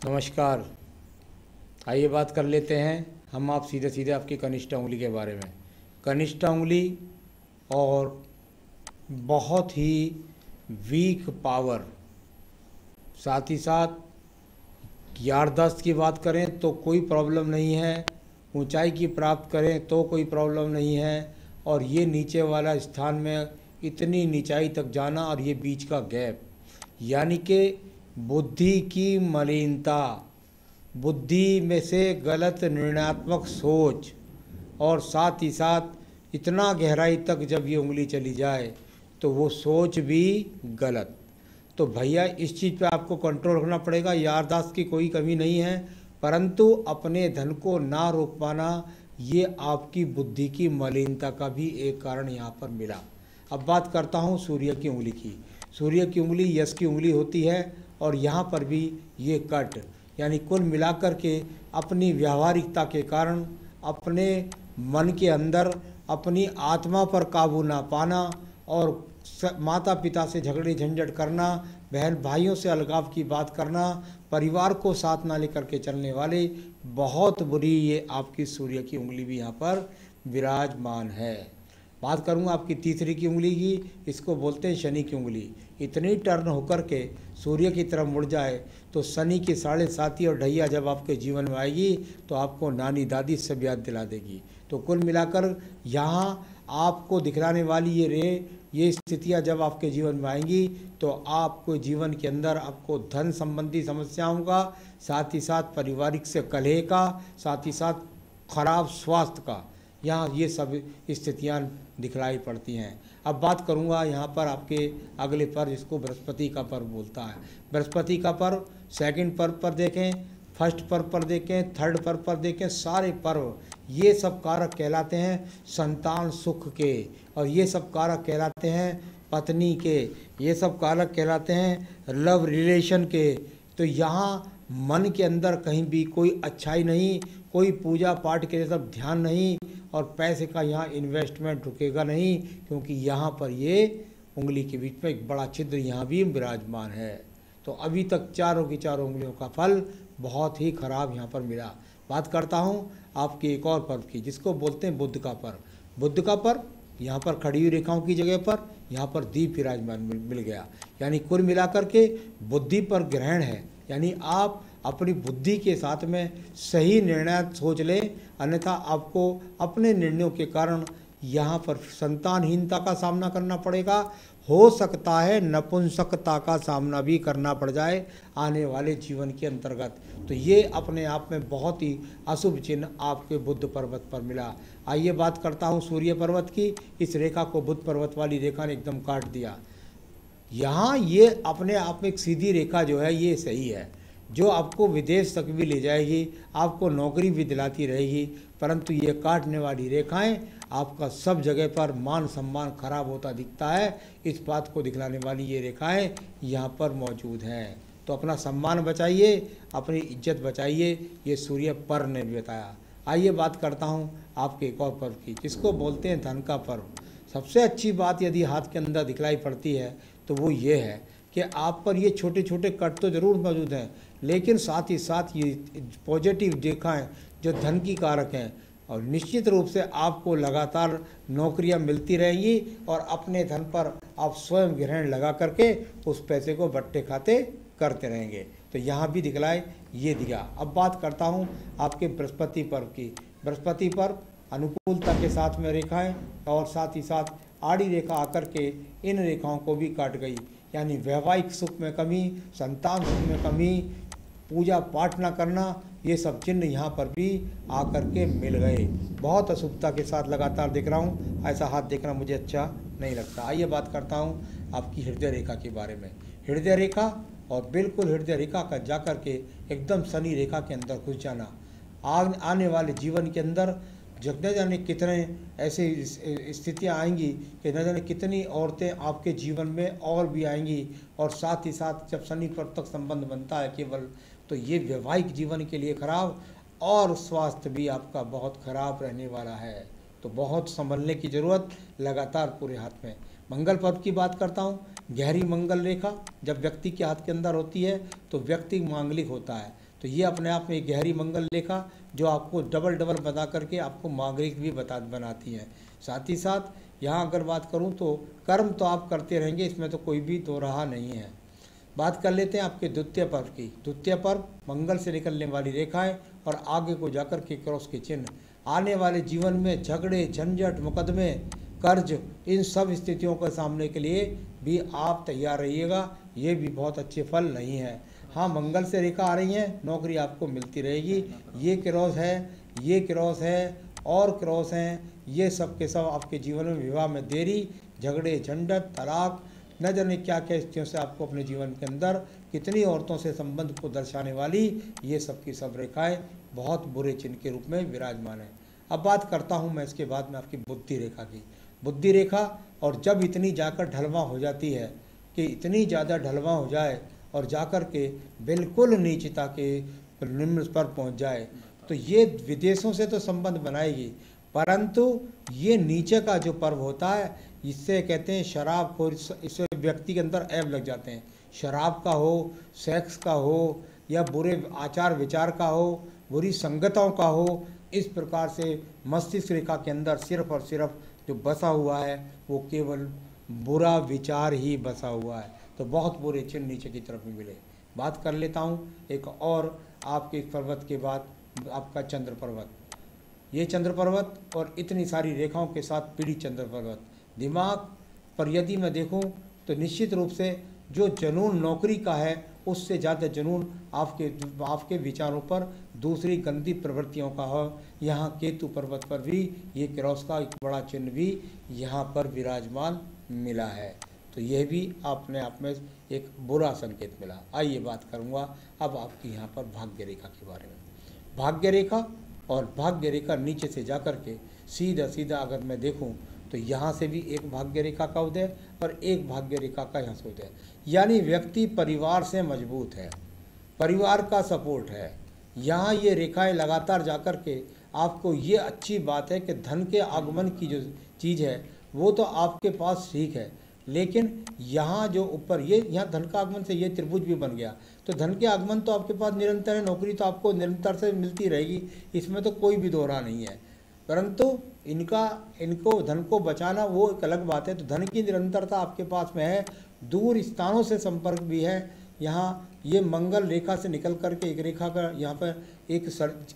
नमस्कार। आइए बात कर लेते हैं हम आप सीधे सीधे आपकी कनिष्ठ उंगली के बारे में। कनिष्ठ उंगली और बहुत ही वीक पावर, साथ ही साथ याददाश्त की बात करें तो कोई प्रॉब्लम नहीं है, ऊंचाई की प्राप्त करें तो कोई प्रॉब्लम नहीं है, और ये नीचे वाला स्थान में इतनी नीचाई तक जाना और ये बीच का गैप, यानी कि बुद्धि की मलिनता, बुद्धि में से गलत निर्णयात्मक सोच, और साथ ही साथ इतना गहराई तक जब ये उंगली चली जाए तो वो सोच भी गलत। तो भैया इस चीज़ पे आपको कंट्रोल रखना पड़ेगा। याददाश्त की कोई कमी नहीं है, परंतु अपने धन को ना रोक पाना ये आपकी बुद्धि की मलिनता का भी एक कारण यहाँ पर मिला। अब बात करता हूँ सूर्य की उंगली की। सूर्य की उंगली यश की उंगली होती है, और यहाँ पर भी ये कट, यानी कुल मिलाकर के अपनी व्यावहारिकता के कारण अपने मन के अंदर अपनी आत्मा पर काबू ना पाना, और माता पिता से झगड़े झंझट करना, बहन भाइयों से अलगाव की बात करना, परिवार को साथ ना लेकर के चलने वाले बहुत बुरी ये आपकी सूर्य की उंगली भी यहाँ पर विराजमान है। बात करूँगा आपकी तीसरी की उंगली की। इसको बोलते हैं शनि की उंगली। इतनी टर्न होकर के सूर्य की तरफ मुड़ जाए तो शनि की 7.5 और ढैया जब आपके जीवन में आएगी तो आपको नानी दादी सब याद दिला देगी। तो कुल मिलाकर यहाँ आपको दिखलाने वाली ये स्थितियाँ जब आपके जीवन में आएंगी तो आपको जीवन के अंदर आपको धन संबंधी समस्याओं का, साथ ही साथ पारिवारिक से कलह का, साथ ही साथ खराब स्वास्थ्य का, यहाँ ये सब स्थितियाँ दिखलाई पड़ती हैं। अब बात करूँगा यहाँ पर आपके अगले पर्व, जिसको बृहस्पति का पर्व बोलता है। बृहस्पति का पर्व सेकंड पर्व पर देखें, फर्स्ट पर्व पर देखें, थर्ड पर्व पर देखें, सारे पर्व ये सब कारक कहलाते हैं संतान सुख के, और ये सब कारक कहलाते हैं पत्नी के, ये सब कारक कहलाते हैं लव रिलेशन के। तो यहाँ मन के अंदर कहीं भी कोई अच्छाई नहीं, कोई पूजा पाठ के सब ध्यान नहीं, और पैसे का यहाँ इन्वेस्टमेंट रुकेगा नहीं, क्योंकि यहाँ पर ये उंगली के बीच में एक बड़ा छिद्र यहाँ भी विराजमान है। तो अभी तक चारों की चारों उंगलियों का फल बहुत ही खराब यहाँ पर मिला। बात करता हूँ आपके एक और पर्व की, जिसको बोलते हैं बुध का पर्व। बुध का पर्व यहाँ पर खड़ी हुई रेखाओं की जगह पर यहाँ पर दीप विराजमान मिल गया, यानी कुल मिलाकर के बुद्धि पर ग्रहण है, यानी आप अपनी बुद्धि के साथ में सही निर्णय सोच लें, अन्यथा आपको अपने निर्णयों के कारण यहाँ पर संतानहीनता का सामना करना पड़ेगा। हो सकता है नपुंसकता का सामना भी करना पड़ जाए आने वाले जीवन के अंतर्गत। तो ये अपने आप में बहुत ही अशुभ चिन्ह आपके बुध पर्वत पर मिला। आइए बात करता हूँ सूर्य पर्वत की। इस रेखा को बुध पर्वत वाली रेखा ने एकदम काट दिया। यहाँ ये अपने आप में एक सीधी रेखा जो है ये सही है, जो आपको विदेश तक भी ले जाएगी, आपको नौकरी भी दिलाती रहेगी, परंतु ये काटने वाली रेखाएं आपका सब जगह पर मान सम्मान खराब होता दिखता है। इस बात को दिखलाने वाली ये रेखाएं यहाँ पर मौजूद हैं। तो अपना सम्मान बचाइए, अपनी इज्जत बचाइए, ये सूर्य पर्व ने भी बताया। आइए बात करता हूँ आपके एक और पर्व की, जिसको बोलते हैं धन का पर्व। सबसे अच्छी बात यदि हाथ के अंदर दिखलाई पड़ती है तो वो ये है कि आप पर ये छोटे छोटे कट तो ज़रूर मौजूद हैं, लेकिन साथ ही साथ ये पॉजिटिव रेखाएं जो धन की कारक हैं, और निश्चित रूप से आपको लगातार नौकरियां मिलती रहेंगी, और अपने धन पर आप स्वयं ग्रहण लगा करके उस पैसे को बट्टे खाते करते रहेंगे। तो यहाँ भी दिखलाए ये दिया। अब बात करता हूँ आपके बृहस्पति पर्व की। बृहस्पति पर्व अनुकूलता के साथ में रेखाएं, और साथ ही साथ आड़ी रेखा आकर के इन रेखाओं को भी काट गई, यानी वैवाहिक सुख में कमी, संतान सुख में कमी, पूजा पाठ न करना, ये सब चिन्ह यहाँ पर भी आकर के मिल गए। बहुत अशुभता के साथ लगातार देख रहा हूँ, ऐसा हाथ देखना मुझे अच्छा नहीं लगता। आइए बात करता हूँ आपकी हृदय रेखा के बारे में। हृदय रेखा, और बिल्कुल हृदय रेखा का जाकर के एकदम शनि रेखा के अंदर घुस जाना, आने वाले जीवन के अंदर न जाने कितने ऐसी स्थितियाँ आएंगी कि न जाने कितनी औरतें आपके जीवन में और भी आएंगी, और साथ ही साथ जब शनि पर तक संबंध बनता है केवल, तो ये वैवाहिक जीवन के लिए खराब, और स्वास्थ्य भी आपका बहुत खराब रहने वाला है। तो बहुत संभलने की ज़रूरत लगातार पूरे हाथ में। मंगल पर्व की बात करता हूँ। गहरी मंगल रेखा जब व्यक्ति के हाथ के अंदर होती है तो व्यक्ति मांगलिक होता है। तो ये अपने आप में एक गहरी मंगल रेखा जो आपको डबल डबल बता करके आपको नागरिक भी बनाती है। साथ ही साथ यहाँ अगर बात करूँ तो कर्म तो आप करते रहेंगे, इसमें तो कोई भी दो राह नहीं है। बात कर लेते हैं आपके द्वितीय पर्व की। द्वितीय पर्व मंगल से निकलने वाली रेखाएं और आगे को जाकर के क्रॉस के चिन्ह। आने वाले जीवन में झगड़े, झंझट, मुकदमे, कर्ज, इन सब स्थितियों के सामने के लिए भी आप तैयार रहिएगा। ये भी बहुत अच्छे फल नहीं है। हाँ, मंगल से रेखा आ रही है, नौकरी आपको मिलती रहेगी। ये क्रॉस है, ये क्रॉस है और क्रॉस हैं, ये सब के सब आपके जीवन में विवाह में देरी, झगड़े, झंझट, तलाक, न जाने क्या क्या स्थितियों से आपको अपने जीवन के अंदर कितनी औरतों से संबंध को दर्शाने वाली ये सब की सब रेखाएं बहुत बुरे चिन्ह के रूप में विराजमान है। अब बात करता हूँ मैं इसके बाद में आपकी बुद्धि रेखा की। बुद्धि रेखा, और जब इतनी जाकर ढलवा हो जाती है कि इतनी ज़्यादा ढलवा हो जाए और जाकर के बिल्कुल नीचता के निम्न पर पहुँच जाए, तो ये विदेशों से तो संबंध बनाएगी, परंतु ये नीचे का जो पर्व होता है इससे कहते हैं शराब खोर, इससे व्यक्ति के अंदर ऐब लग जाते हैं। शराब का हो, सेक्स का हो, या बुरे आचार विचार का हो, बुरी संगतों का हो, इस प्रकार से मस्तिष्क रेखा के अंदर सिर्फ और सिर्फ जो बसा हुआ है वो केवल बुरा विचार ही बसा हुआ है। तो बहुत बुरे चिन्ह नीचे की तरफ में मिले। बात कर लेता हूँ एक और आपके पर्वत के बाद आपका चंद्र पर्वत। ये चंद्र पर्वत और इतनी सारी रेखाओं के साथ पीड़ित चंद्र पर्वत। दिमाग पर यदि मैं देखूं तो निश्चित रूप से जो जुनून नौकरी का है उससे ज़्यादा जुनून आपके विचारों पर दूसरी गंदी प्रवृत्तियों का हो। यहाँ केतु पर्वत पर भी ये क्रॉस का एक बड़ा चिन्ह भी यहाँ पर विराजमान मिला है। तो यह भी अपने आप में एक बुरा संकेत मिला। आइए बात करूँगा अब आपकी यहाँ पर भाग्य रेखा के बारे में। भाग्य रेखा और भाग्य रेखा नीचे से जाकर के सीधा सीधा अगर मैं देखूं तो यहाँ से भी एक भाग्य रेखा का उदय और एक भाग्य रेखा का यहाँ से उदय, यानी व्यक्ति परिवार से मजबूत है, परिवार का सपोर्ट है। यहाँ ये रेखाएं लगातार जाकर के आपको ये अच्छी बात है कि धन के आगमन की जो चीज़ है वो तो आपके पास ठीक है, लेकिन यहाँ जो ऊपर ये यहाँ धन का आगमन से ये त्रिभुज भी बन गया, तो धन के आगमन तो आपके पास निरंतर है, नौकरी तो आपको निरंतर से मिलती रहेगी, इसमें तो कोई भी दोहरा नहीं है। परंतु इनको धन को बचाना वो एक अलग बात है। तो धन की निरंतरता आपके पास में है, दूर स्थानों से संपर्क भी है। यहाँ ये मंगल रेखा से निकल करके एक रेखा का यहाँ पर एक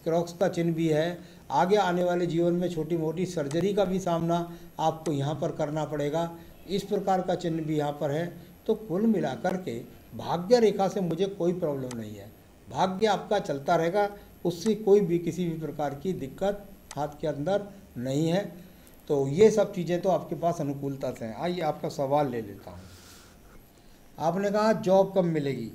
क्रॉस का चिन्ह भी है। आगे आने वाले जीवन में छोटी मोटी सर्जरी का भी सामना आपको यहाँ पर करना पड़ेगा, इस प्रकार का चिन्ह भी यहाँ पर है। तो कुल मिलाकर के भाग्य रेखा से मुझे कोई प्रॉब्लम नहीं है, भाग्य आपका चलता रहेगा, उससे कोई भी किसी भी प्रकार की दिक्कत हाथ के अंदर नहीं है। तो ये सब चीज़ें तो आपके पास अनुकूलता से हैं। आइए आपका सवाल ले लेता हूँ। आपने कहा जॉब कब मिलेगी?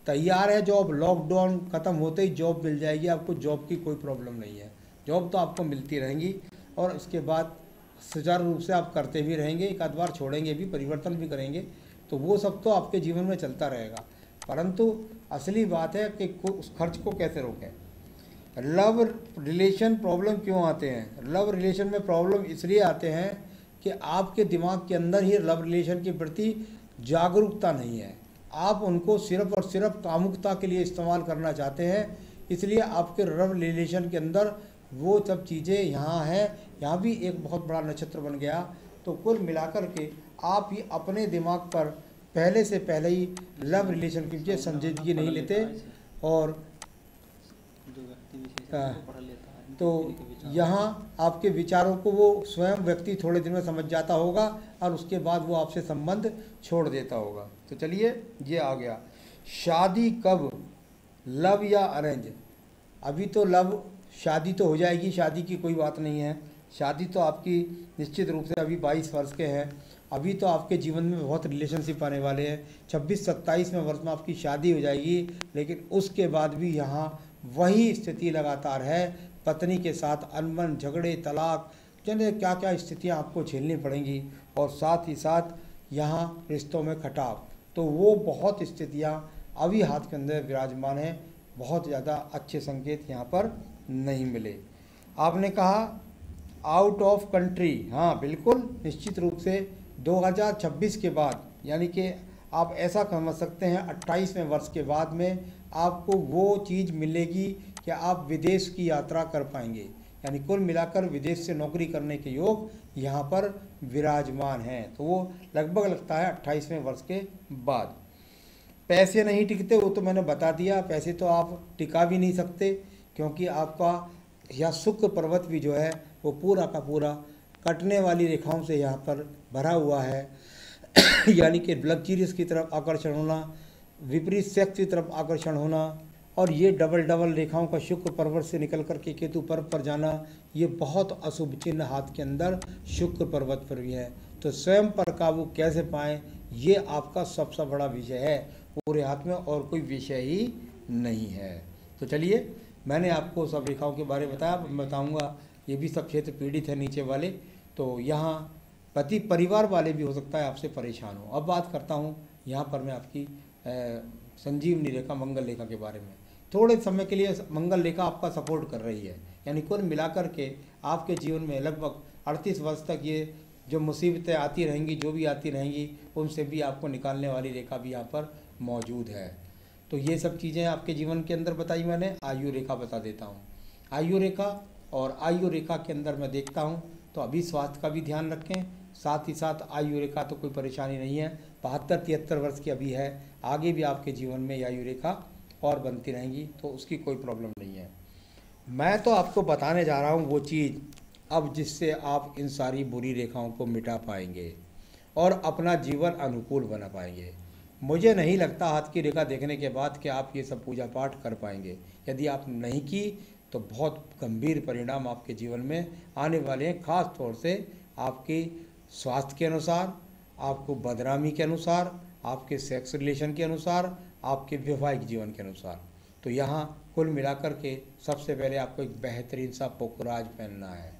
तैयार है जॉब, लॉकडाउन ख़त्म होते ही जॉब मिल जाएगी आपको, जॉब की कोई प्रॉब्लम नहीं है, जॉब तो आपको मिलती रहेंगी और इसके बाद सुचारू रूप से आप करते भी रहेंगे, एक आध बार छोड़ेंगे भी, परिवर्तन भी करेंगे, तो वो सब तो आपके जीवन में चलता रहेगा। परंतु असली बात है कि उस खर्च को कैसे रोकें। लव रिलेशन प्रॉब्लम क्यों आते हैं? लव रिलेशन में प्रॉब्लम इसलिए आते हैं कि आपके दिमाग के अंदर ही लव रिलेशन के प्रति जागरूकता नहीं है, आप उनको सिर्फ और सिर्फ कामुकता के लिए इस्तेमाल करना चाहते हैं, इसलिए आपके लव रिलेशन के अंदर वो सब चीज़ें यहाँ हैं। यहाँ भी एक बहुत बड़ा नक्षत्र बन गया। तो कुल मिलाकर के आप ही अपने दिमाग पर पहले से पहले ही लव रिलेशन की संजीदगी नहीं लेते, और तो यहाँ आपके विचारों को वो स्वयं व्यक्ति थोड़े दिन में समझ जाता होगा और उसके बाद वो आपसे संबंध छोड़ देता होगा। तो चलिए ये आ गया। शादी कब, लव या अरेंज? अभी तो लव, शादी तो हो जाएगी, शादी की कोई बात नहीं है, शादी तो आपकी निश्चित रूप से अभी 22 वर्ष के हैं, अभी तो आपके जीवन में बहुत रिलेशनशिप आने वाले हैं। 26-27वें वर्ष में आपकी शादी हो जाएगी, लेकिन उसके बाद भी यहाँ वही स्थिति लगातार है, पत्नी के साथ अनबन, झगड़े, तलाक, जाने क्या क्या स्थितियाँ आपको झेलनी पड़ेंगी, और साथ ही साथ यहाँ रिश्तों में खटाव। तो वो बहुत स्थितियाँ अभी हाथ के अंदर विराजमान हैं, बहुत ज़्यादा अच्छे संकेत यहाँ पर नहीं मिले। आपने कहा आउट ऑफ कंट्री, हाँ बिल्कुल, निश्चित रूप से 2026 के बाद, यानी कि आप ऐसा समझ सकते हैं 28वें वर्ष के बाद में आपको वो चीज़ मिलेगी कि आप विदेश की यात्रा कर पाएंगे। यानी कुल मिलाकर विदेश से नौकरी करने के योग यहाँ पर विराजमान हैं। तो वो लगभग लगता है 28वें वर्ष के बाद। पैसे नहीं टिकते, वो तो मैंने बता दिया, पैसे तो आप टिका भी नहीं सकते, क्योंकि आपका यह शुक्र पर्वत भी जो है वो पूरा का पूरा कटने वाली रेखाओं से यहाँ पर भरा हुआ है। यानी कि लग्जरियस की तरफ आकर्षण होना, विपरीत सेक्स की तरफ आकर्षण होना, और ये डबल डबल रेखाओं का शुक्र पर्वत से निकल कर के केतु पर्व पर जाना, ये बहुत अशुभ चिन्ह हाथ के अंदर शुक्र पर्वत पर भी है। तो स्वयं पर काबू कैसे पाएं, ये आपका सबसे बड़ा विषय है पूरे हाथ में, और कोई विषय ही नहीं है। तो चलिए, मैंने आपको सब रेखाओं के बारे में बताया, मैं बताऊँगा ये भी सब क्षेत्र पीड़ित है नीचे वाले। तो यहाँ पति परिवार वाले भी हो सकता है आपसे परेशान हो। अब बात करता हूँ यहाँ पर मैं आपकी संजीवनी रेखा मंगल रेखा के बारे में। थोड़े समय के लिए मंगल रेखा आपका सपोर्ट कर रही है, यानी कुल मिलाकर के आपके जीवन में लगभग 38 वर्ष तक ये जो मुसीबतें आती रहेंगी, जो भी आती रहेंगी, उनसे भी आपको निकालने वाली रेखा भी यहाँ पर मौजूद है। तो ये सब चीज़ें आपके जीवन के अंदर बताई मैंने। आयु रेखा बता देता हूँ। आयु रेखा, और आयु रेखा के अंदर मैं देखता हूँ तो अभी स्वास्थ्य का भी ध्यान रखें, साथ ही साथ आयु रेखा तो कोई परेशानी नहीं है, 72-73 वर्ष की अभी है, आगे भी आपके जीवन में आयु रेखा और बनती रहेंगी, तो उसकी कोई प्रॉब्लम नहीं है। मैं तो आपको बताने जा रहा हूँ वो चीज़ अब जिससे आप इन सारी बुरी रेखाओं को मिटा पाएंगे और अपना जीवन अनुकूल बना पाएंगे। मुझे नहीं लगता हाथ की रेखा देखने के बाद कि आप ये सब पूजा पाठ कर पाएंगे। यदि आप नहीं की तो बहुत गंभीर परिणाम आपके जीवन में आने वाले हैं, खास तौर से आपके स्वास्थ्य के अनुसार, आपको बदनामी के अनुसार, आपके सेक्स रिलेशन के अनुसार, आपके वैवाहिक जीवन के अनुसार। तो यहाँ कुल मिलाकर के सबसे पहले आपको एक बेहतरीन सा पुखराज पहनना है।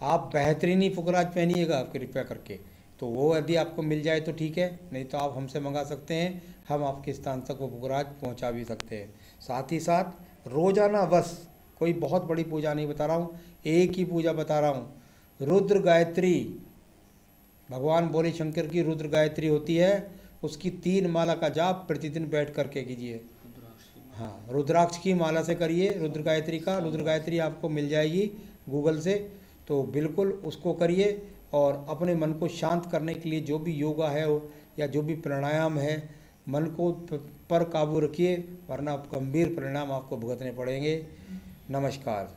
आप बेहतरीन ही पुखराज पहनिएगा कृपया करके। तो वो यदि आपको मिल जाए तो ठीक है, नहीं तो आप हमसे मंगा सकते हैं, हम आपके स्थान तक वो पुखराज पहुँचा भी सकते हैं। साथ ही साथ रोज़ाना, बस कोई बहुत बड़ी पूजा नहीं बता रहा हूँ, एक ही पूजा बता रहा हूँ, रुद्र गायत्री। भगवान भोले शंकर की रुद्र गायत्री होती है, उसकी 3 माला का जाप प्रतिदिन बैठ करके कीजिए। हाँ, रुद्राक्ष की माला से करिए रुद्र गायत्री का। रुद्र गायत्री आपको मिल जाएगी गूगल से, तो बिल्कुल उसको करिए। और अपने मन को शांत करने के लिए जो भी योगा है या जो भी प्राणायाम है, मन को पर काबू रखिए, वरना गंभीर परिणाम आपको भुगतने पड़ेंगे। नमस्कार।